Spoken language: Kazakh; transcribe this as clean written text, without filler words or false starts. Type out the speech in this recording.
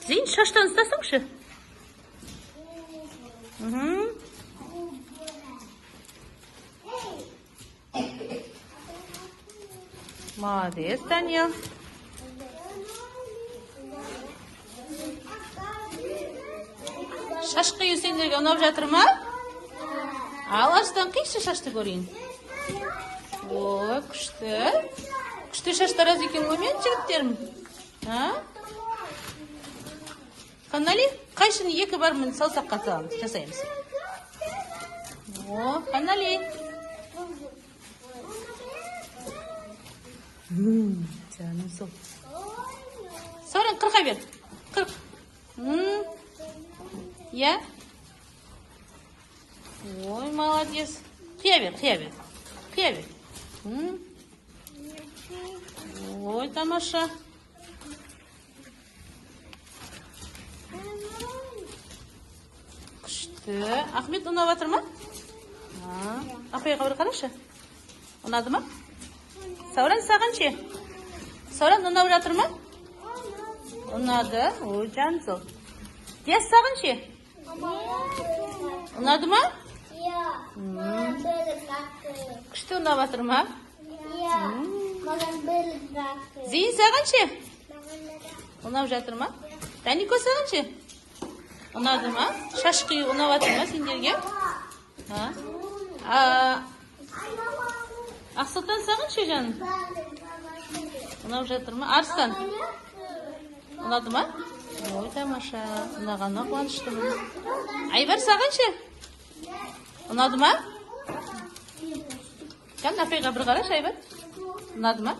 Зейін, шаштан ұстасаңшы. Молодец, Данил. Шаш қию сендерге ұнап жатыр ма? Ал, Арыстан, қишы шашты көрейін. Ой, күшті. Күшті шаштар аз екен ғой мен, жігіттерім. Қанали, қайшыны екі бармын саусаққа саламыз, жасаймыз. О, Қанали. Жаным сол. Саурен, қырқа бер. Қырқ. Я? Ой, молодец. Қия бер. Қия бер. Ой, тамаша. Күшті. Ахмет, ұнап жатыр ма? Апайға бір қарашы. Ұнады ма? Сауран, саған ше? Сауран, ұнап жатыр ма? Ұнады. Ой, жан сол. Дияс, саған ше? Ұнады ма? Күшті ұнап жатыр ма? Зейін, саған ше? Ұнап жатыр ма? Данико, саған ше? Ұнады ма? Шаш қию ұнап жатыр ма сендерге? Ақсұлтан, саған ше, жаным? Ұнап жатыр ма? Арыстан, ұнады ма? Ой, тамаша. Ұнағанына қуаныштымын. Айбар, саған ше? Ұнады ма? Кән, апайға бір қараш, Айбар. Ұнады ма?